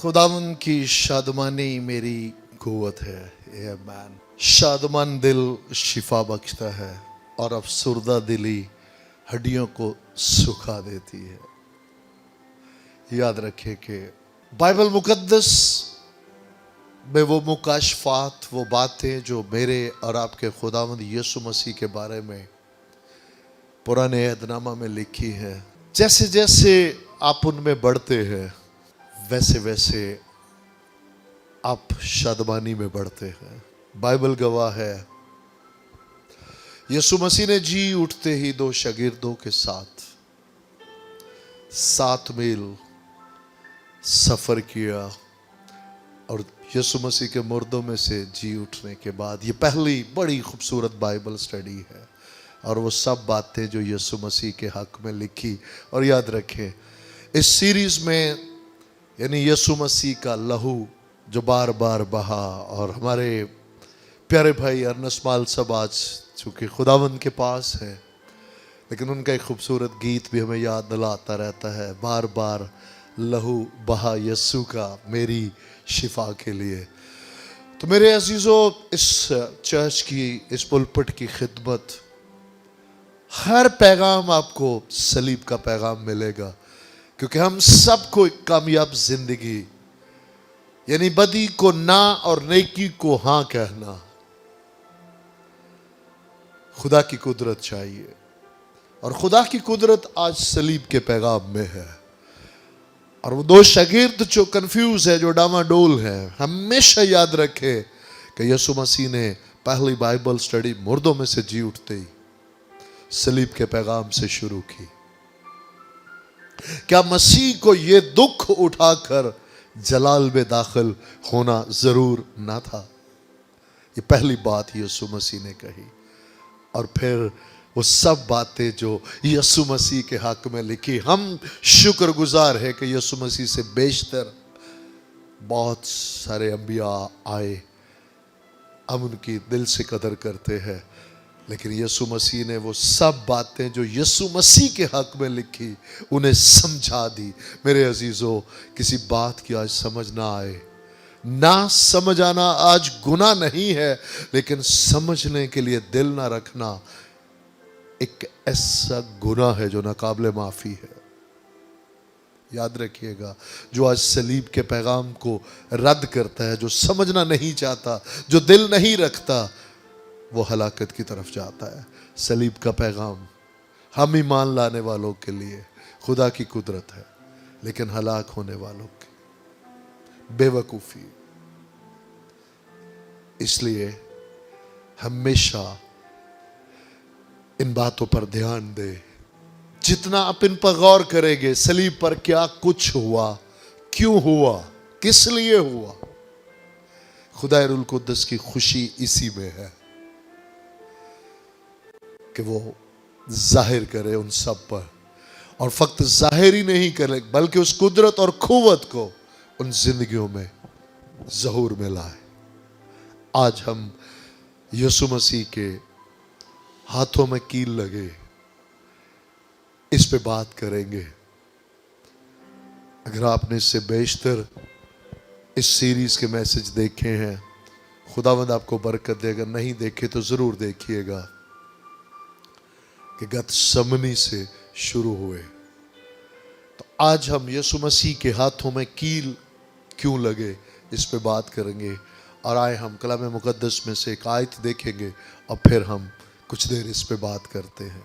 खुदावन की शादमानी मेरी कुव्वत है। आमीन। शादमान दिल शिफा बख्शता है और अफसुर्दा दिली हड्डियों को सुखा देती है। याद रखें कि बाइबल मुकद्दस में वो मुकाशफात, वो बातें जो मेरे और आपके खुदावंद यीशु मसीह के बारे में पुराने अहदनामा में लिखी है, जैसे जैसे आप उनमें बढ़ते हैं वैसे वैसे आप शादमानी में बढ़ते हैं। बाइबल गवाह है, यीशु मसीह ने जी उठते ही दो शागिर्दों के साथ 7 मील सफर किया और यीशु मसीह के मुर्दों में से जी उठने के बाद ये पहली बड़ी खूबसूरत बाइबल स्टडी है और वो सब बातें जो यीशु मसीह के हक में लिखी। और याद रखें, इस सीरीज में यानी यीशु मसीह का लहू जो बार बार बहा, और हमारे प्यारे भाई अर्नस्ट माल सब आज चूँकि खुदावंद के पास है, लेकिन उनका एक खूबसूरत गीत भी हमें याद दिलाता रहता है, बार बार लहू बहा यीशु का मेरी शिफा के लिए। तो मेरे अजीज़ों, इस चर्च की, इस पुलपट की खिदमत, हर पैगाम आपको सलीब का पैगाम मिलेगा, क्योंकि हम सबको एक कामयाब जिंदगी यानी बदी को ना और नेकी को हाँ कहना, खुदा की कुदरत चाहिए। और खुदा की कुदरत आज सलीब के पैगाम में है। और वो दो शागिर्द जो कंफ्यूज है, जो डामाडोल है, हमेशा याद रखे कि यीशु मसीह ने पहली बाइबल स्टडी मुर्दों में से जी उठते ही सलीब के पैगाम से शुरू की। क्या मसीह को ये दुख उठाकर जलाल में दाखिल होना जरूर ना था? ये पहली बात यीशु मसीह ने कही। और फिर वो सब बातें जो यीशु मसीह के हक में लिखी, हम शुक्रगुजार है कि यीशु मसीह से बेशतर बहुत सारे अंबिया आए, हम उनकी दिल से कदर करते हैं, लेकिन यीशु मसीह ने वो सब बातें जो यीशु मसीह के हक में लिखी उन्हें समझा दी। मेरे अजीजों, किसी बात की आज समझ ना आए, ना समझ आना आज गुनाह नहीं है, लेकिन समझने के लिए दिल ना रखना एक ऐसा गुनाह है जो नाकाबिले माफी है। याद रखिएगा, जो आज सलीब के पैगाम को रद्द करता है, जो समझना नहीं चाहता, जो दिल नहीं रखता, वो हलाकत की तरफ जाता है। सलीब का पैगाम हम ईमान लाने वालों के लिए खुदा की कुदरत है, लेकिन हलाक होने वालों की बेवकूफ़ी। इसलिए हमेशा इन बातों पर ध्यान दे। जितना आप इन पर गौर करेंगे, सलीब पर क्या कुछ हुआ, क्यों हुआ, किस लिए हुआ, खुदा रुल कुद्दस की खुशी इसी में है कि वो जाहिर करे उन सब पर, और फक्त जाहिर ही नहीं करे बल्कि उस कुदरत और खुवत को उन जिंदगियों में ज़हूर में लाए। आज हम यीशु मसीह के हाथों में कील लगे, इस पे बात करेंगे। अगर आपने इससे बेशतर इस सीरीज के मैसेज देखे हैं, खुदावंद आपको बरकत देगा। नहीं देखे तो जरूर देखिएगा कि गतसमनी से शुरू हुए। तो आज हम यीशु मसीह के हाथों में कील क्यों लगे, इस पे बात करेंगे। और आए हम कलाम मुकद्दस में से एक आयत देखेंगे और फिर हम कुछ देर इस पे बात करते हैं।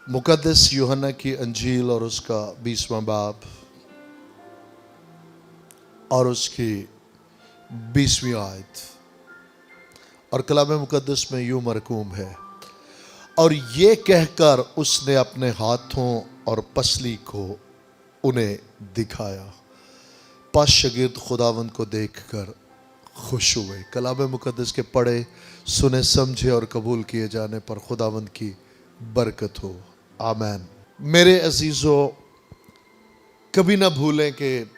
मुकद्दस यूहन्ना की अंजील और उसका 20वां बाब और उसकी 20वीं आयत। और कलाम मुकद्दस में यूं मरकूम है, और ये कहकर उसने अपने हाथों और पसली को उन्हें दिखाया। 5 शागिर्द खुदावंद को देखकर खुश हुए। कलाम मुकद्दस के पढ़े, सुने, समझे और कबूल किए जाने पर खुदावंद की बरकत हो। आमीन। मेरे अजीज़ों, कभी ना भूलें कि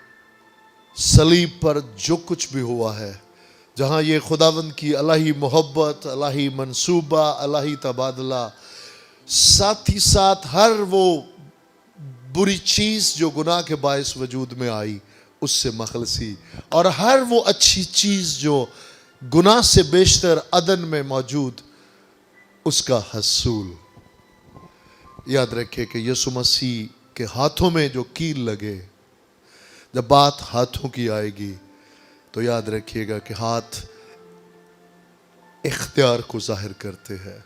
सलीब पर जो कुछ भी हुआ है, जहाँ ये खुदावंद की अलाही मोहब्बत, अलाही मंसूबा, अलाही तबादला, साथ ही साथ हर वो बुरी चीज़ जो गुनाह के बायस वजूद में आई, उससे मखलसी, और हर वो अच्छी चीज जो गुनाह से बेशतर अदन में मौजूद, उसका हसूल। याद रखिए कि यीशु मसीह के हाथों में जो कील लगे, जब बात हाथों की आएगी तो याद रखिएगा कि हाथ इख्तियार को जाहिर करते हैं।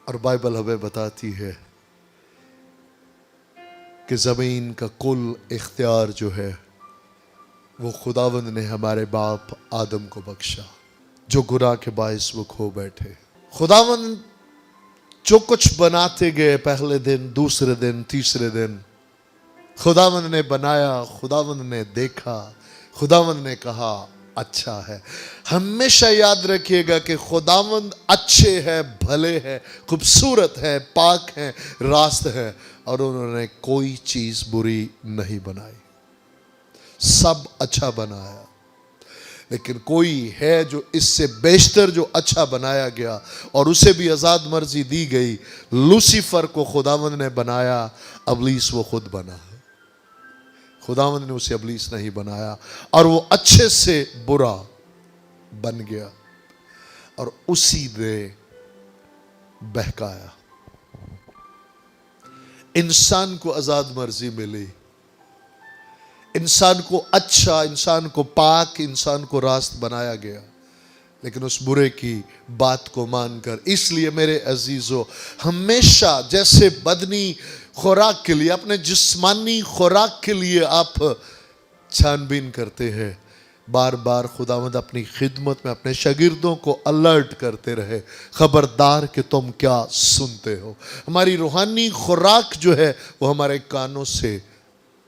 और बाइबल हमें बताती है कि जमीन का कुल इख्तियार जो है वो खुदावंद ने हमारे बाप आदम को बख्शा, जो गुनाह के बायस वो खो बैठे। खुदावंद जो कुछ बनाते गए, पहले दिन, दूसरे दिन, तीसरे दिन, खुदावंद ने बनाया, खुदावंद ने देखा, खुदावंद ने कहा अच्छा है। हमेशा याद रखिएगा कि खुदावंद अच्छे हैं, भले हैं, खूबसूरत है, पाक है, रास्त है, और उन्होंने कोई चीज बुरी नहीं बनाई, सब अच्छा बनाया। लेकिन कोई है जो इससे बेशतर जो अच्छा बनाया गया, और उसे भी आजाद मर्जी दी गई। लूसीफर को खुदावंद ने बनाया, अबलीस वो खुद बना। खुदावंद ने उसे अबलीस नहीं बनाया, और वो अच्छे से बुरा बन गया, और उसी ने बहकाया। इंसान को आजाद मर्जी मिली, इंसान को अच्छा, इंसान को पाक, इंसान को रास्त बनाया गया, लेकिन उस बुरे की बात को मानकर। इसलिए मेरे अजीजों, हमेशा जैसे बदनी खुराक के लिए, अपने जिस्मानी खुराक के लिए आप छानबीन करते हैं, बार बार खुदावंद अपनी खिदमत में अपने शागिर्दों को अलर्ट करते रहे, खबरदार कि तुम क्या सुनते हो। हमारी रूहानी खुराक जो है वो हमारे कानों से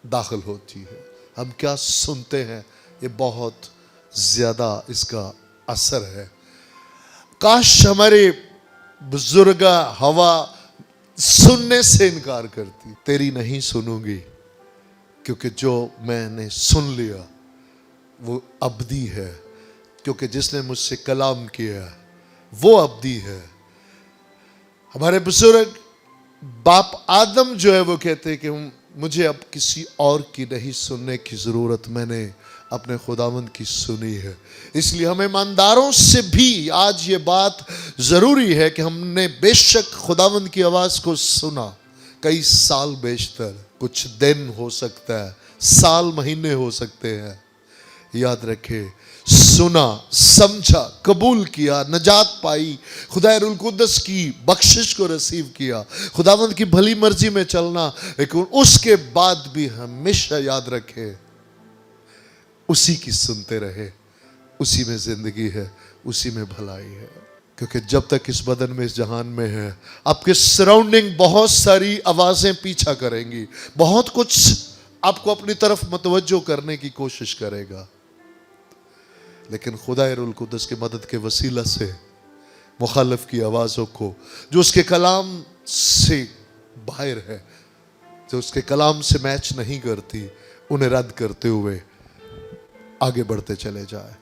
दाखिल होती है, हम क्या सुनते हैं, ये बहुत ज्यादा इसका असर है। काश हमारे बुजुर्ग हवा सुनने से इनकार करती। तेरी नहीं सुनूंगी, क्योंकि जो मैंने सुन लिया वो अब्दी है, क्योंकि जिसने मुझसे कलाम किया वो अब्दी है। हमारे बुजुर्ग बाप आदम जो है वो कहते हैं कि मुझे अब किसी और की नहीं सुनने की जरूरत, मैंने अपने खुदावंद की सुनी है। इसलिए हमें ईमानदारों से भी आज ये बात जरूरी है कि हमने बेशक खुदावंद की आवाज को सुना, कई साल, बेशतर कुछ दिन हो सकता है, साल, महीने हो सकते हैं। याद रखे, सुना, समझा, कबूल किया, नजात पाई, खुदाए कुद्दस की बख्शिश को रिसीव किया, खुदावंद की भली मर्जी में चलना। लेकिन उसके बाद भी हमेशा याद रखे, उसी की सुनते रहे, उसी में जिंदगी है, उसी में भलाई है। क्योंकि जब तक इस बदन में, इस जहान में है, आपके सराउंडिंग बहुत सारी आवाजें पीछा करेंगी, बहुत कुछ आपको अपनी तरफ मुतवज्जो करने की कोशिश करेगा। लेकिन खुदाए रुल कुद्दस की मदद के वसीला से मुखालिफ की आवाज़ों को, जो उसके कलाम से बाहर है, जो उसके कलाम से मैच नहीं करती, उन्हें रद्द करते हुए आगे बढ़ते चले जाए।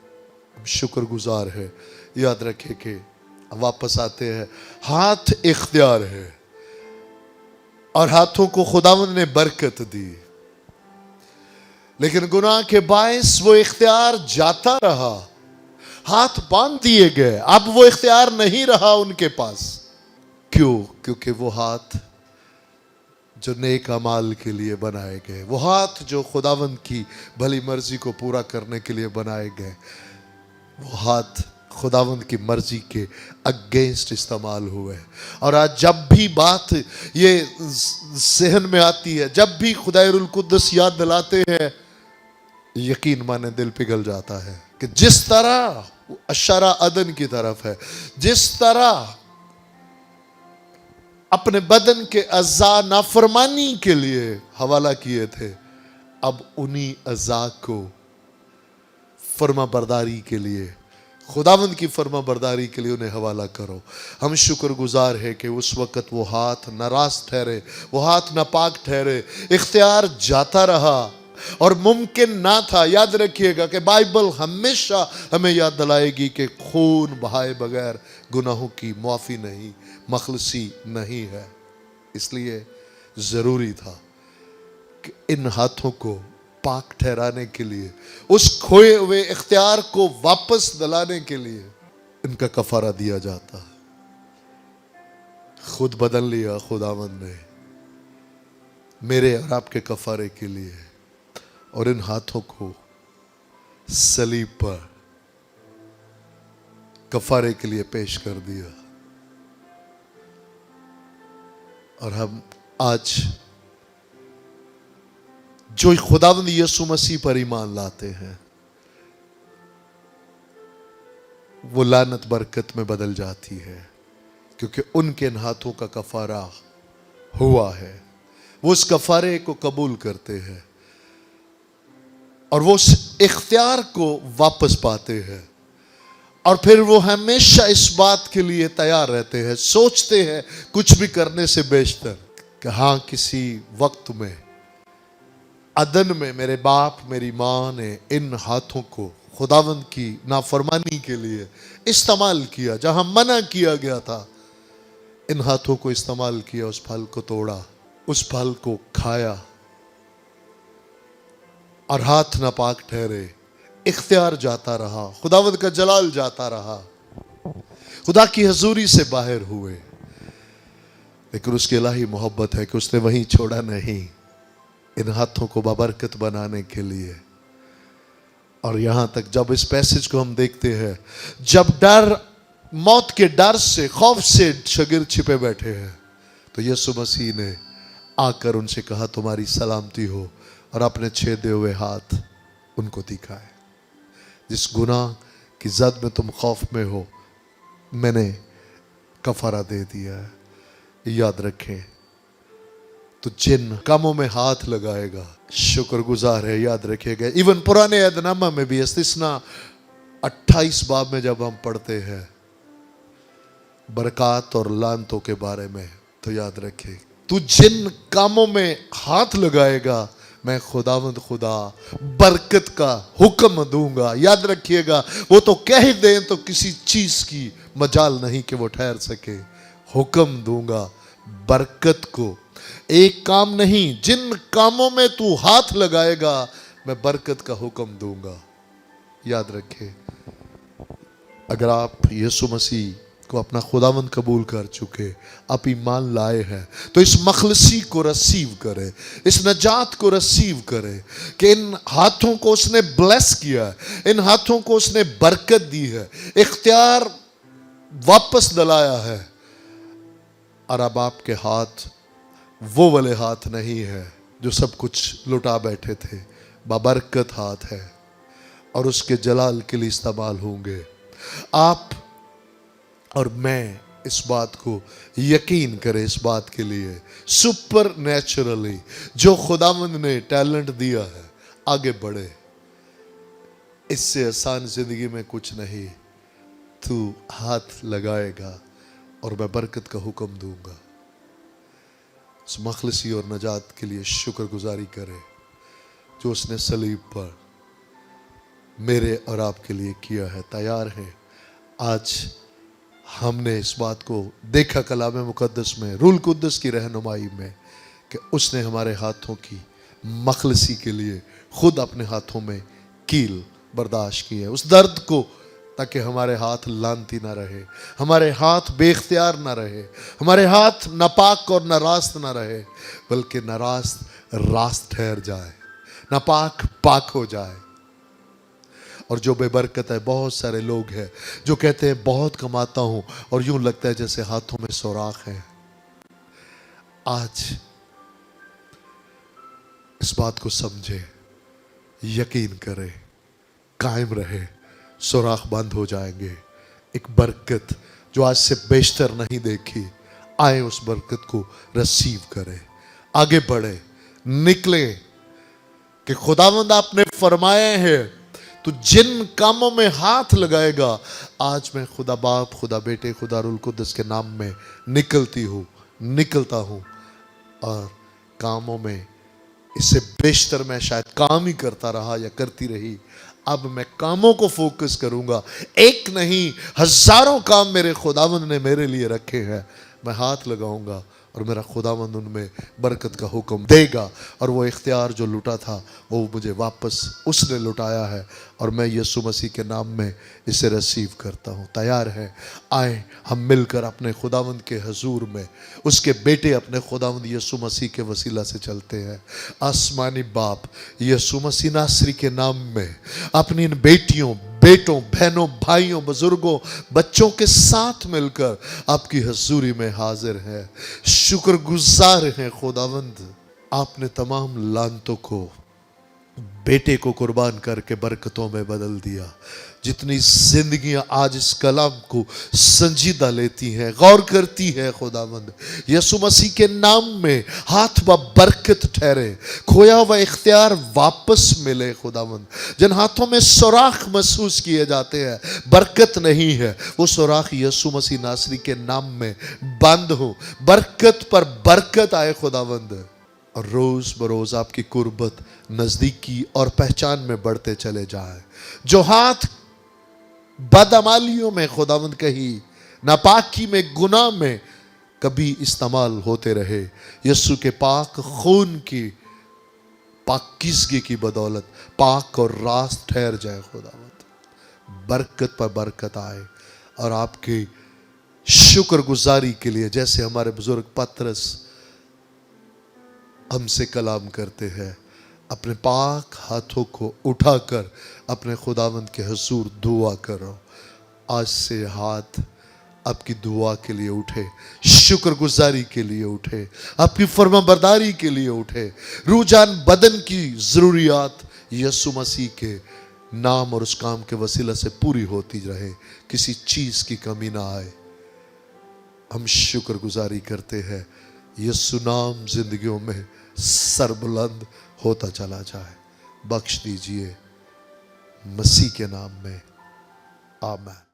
शुक्रगुजार है। याद रखें कि वापस आते हैं, हाथ इख्तियार है और हाथों को खुदावंद ने बरकत दी, लेकिन गुनाह के बायस वो इख्तियार जाता रहा, हाथ बांध दिए गए, अब वो इख्तियार नहीं रहा उनके पास। क्यों? क्योंकि वो हाथ जो नेक अमाल के लिए बनाए गए, वो हाथ जो खुदावंद की भली मर्जी को पूरा करने के लिए बनाए गए, वो हाथ खुदावंद की मर्जी के अगेंस्ट इस्तेमाल हुए। और आज जब भी बात ये ज़हन में आती है, जब भी खुदाए कुद्दस याद दिलाते हैं, यकीन माने दिल पिघल जाता है कि जिस तरह अशरा अदन की तरफ है, जिस तरह अपने बदन के अज़ा नाफरमानी के लिए हवाला किए थे, अब उन्हीं अज़ा को फर्मा बरदारी के लिए, खुदावंद की फर्मा बरदारी के लिए उन्हें हवाला करो। हम शुक्रगुजार है कि उस वक़्त वो हाथ नाराज ठहरे, वो हाथ नापाक ठहरे, इख्तियार जाता रहा और मुमकिन ना था। याद रखिएगा कि बाइबल हमेशा हमें याद दिलाएगी कि खून बहाए बगैर गुनाहों की माफ़ी नहीं, मखलसी नहीं है। इसलिए ज़रूरी था कि इन हाथों को पाक ठहराने के लिए, उस खोए हुए इख्तियार को वापस दिलाने के लिए इनका कफारा दिया जाता। खुद बदल लिया खुदावंद ने मेरे और आपके कफारे के लिए, और इन हाथों को सलीब पर कफारे के लिए पेश कर दिया। और हम आज जो खुदावंद यीशु मसीह पर ईमान लाते हैं, वो लानत बरकत में बदल जाती है, क्योंकि उनके इन हाथों का कफारा हुआ है। वो उस कफारे को कबूल करते हैं और वो उस इख्तियार को वापस पाते हैं, और फिर वो हमेशा इस बात के लिए तैयार रहते हैं, सोचते हैं कुछ भी करने से बेशतर कि हाँ, किसी वक्त में अदन में मेरे बाप मेरी माँ ने इन हाथों को खुदावंद की नाफरमानी के लिए इस्तेमाल किया। जहां मना किया गया था, इन हाथों को इस्तेमाल किया, उस फल को तोड़ा, उस फल को खाया, और हाथ नापाक ठहरे, इख्तियार जाता रहा, खुदावंद का जलाल जाता रहा, खुदा की हजूरी से बाहर हुए। लेकिन उसकी इलाही मोहब्बत है कि उसने वहीं छोड़ा नहीं, इन हाथों को बाबरकत बनाने के लिए। और यहां तक जब इस पैसेज को हम देखते हैं, जब डर, मौत के डर से, खौफ से शागिर्द छिपे बैठे हैं, तो यीशु मसीह ने आकर उनसे कहा, तुम्हारी सलामती हो, और अपने छेदे हुए हाथ उनको दिखाए। जिस गुनाह की जद में तुम खौफ में हो, मैंने कफारा दे दिया है। याद रखें, तो जिन कामों में हाथ लगाएगा शुक्रगुजार है। याद रखिएगा, इवन पुराने ऐदनामा में भी इस्तिस्ना 28 बाब में जब हम पढ़ते हैं बरकत और लानतों के बारे में, तो याद रखें, तू जिन कामों में हाथ लगाएगा, मैं खुदावंद खुदा बरकत का हुक्म दूंगा। याद रखिएगा, वो तो कह दें तो किसी चीज की मजाल नहीं कि वो ठहर सके। हुक्म दूंगा बरकत को, एक काम नहीं, जिन कामों में तू हाथ लगाएगा, मैं बरकत का हुक्म दूंगा। याद रखें, अगर आप यीशु मसीह को अपना खुदावंद कबूल कर चुके, आप ईमान लाए हैं, तो इस मखलसी को रसीव करें, इस नजात को रसीव करें कि इन हाथों को उसने ब्लेस किया है, इन हाथों को उसने बरकत दी है, इख्तियार वापस दिलाया है। और अब आपके हाथ वो वाले हाथ नहीं है जो सब कुछ लुटा बैठे थे, बाबरकत हाथ है, और उसके जलाल के लिए इस्तेमाल होंगे। आप और मैं इस बात को यकीन करें, इस बात के लिए सुपर नेचुरली जो खुदावंद ने टैलेंट दिया है, आगे बढ़े। इससे आसान जिंदगी में कुछ नहीं। तू हाथ लगाएगा और मैं बरकत का हुक्म दूंगा। उस मखलसी और नजात के लिए शुक्रगुजारी करें जो उसने सलीब पर मेरे और आपके लिए किया है। तैयार हैं? आज हमने इस बात को देखा कलाम मुकद्दस में, रूल कुद्दस की रहनुमाई में, कि उसने हमारे हाथों की मखलसी के लिए खुद अपने हाथों में कील बर्दाश्त की है, उस दर्द को, ताकि हमारे हाथ लानती ना रहे, हमारे हाथ बेख्तियार ना रहे, हमारे हाथ नापाक और नारास्त ना रहे, बल्कि नारास्त रास्त ठहर जाए, नापाक पाक हो जाए। और जो बेबरकत है, बहुत सारे लोग हैं जो कहते हैं बहुत कमाता हूं, और यूं लगता है जैसे हाथों में सुराख है। आज इस बात को समझे, यकीन करें, कायम रहे, सुराख बंद हो जाएंगे। एक बरकत जो आज से बेशतर नहीं देखी, आए उस बरकत को रिसीव करें, आगे बढ़े, निकले कि खुदावंद आपने फरमाया है, तो जिन कामों में हाथ लगाएगा, आज मैं खुदा बाप, खुदा बेटे, खुदा रूल कुद्दस के नाम में निकलता हूं, और कामों में इससे बेशतर मैं शायद काम ही करता रहा या करती रही। अब मैं कामों को फोकस करूंगा, एक नहीं हजारों काम मेरे खुदावंद ने मेरे लिए रखे हैं। मैं हाथ लगाऊंगा और मेरा खुदावंद उनमें बरकत का हुक्म देगा। और वो इख्तियार जो लुटा था वो मुझे वापस उसने लुटाया है, और मैं यीशु मसीह के नाम में इसे रिसीव करता हूँ। तैयार है? आए हम मिलकर अपने खुदावंद के हजूर में उसके बेटे अपने खुदावंद यीशु मसीह के वसीला से चलते हैं। आसमानी बाप यीशु मसीह नासरी के नाम में अपनी इन बेटियों, बेटों, बहनों, भाइयों, बुजुर्गों, बच्चों के साथ मिलकर आपकी हजूरी में हाजिर है। शुक्रगुजार हैं खुदावंद, आपने तमाम लानतों को बेटे को कुर्बान करके बरकतों में बदल दिया। जितनी जिंदगियां आज इस कलाम को संजीदा लेती हैं, गौर करती है, खुदावंद यीशु मसीह के नाम में हाथ व बरकत ठहरे, खोया हुआ इख्तियार वापस मिले। खुदावंद जिन हाथों में सुराख महसूस किए जाते हैं, बरकत नहीं है, वो सुराख यीशु मसीह नासरी के नाम में बंद हो, बरकत पर बरकत आए खुदावंद, और रोज बरोज आपकी कुर्बत, नजदीकी और पहचान में बढ़ते चले जाए। जो हाथ बदअमालियों में खुदावंद कही, नापाकी में, गुनाह में कभी इस्तेमाल होते रहे, यीशु के पाक खून की पाकीज़गी की बदौलत पाक और रास्त ठहर जाए। खुदावंद बरकत पर बरकत आए, और आपकी शुक्रगुजारी के लिए जैसे हमारे बुजुर्ग पतरस हमसे कलाम करते हैं, अपने पाक हाथों को उठाकर अपने खुदावंद के हुजूर दुआ करो। आज से हाथ आपकी दुआ के लिए उठे, शुक्रगुजारी के लिए उठे, आपकी फरमाबरदारी के लिए उठे। रूजान बदन की ज़रूरियात यीशु मसीह के नाम और उस काम के वसीला से पूरी होती रहे, किसी चीज़ की कमी ना आए। हम शुक्रगुजारी करते हैं, यीशु नाम जिंदगियों में सरबुलंद होता चला जाए। बख्श दीजिए मसीह के नाम में, आमीन।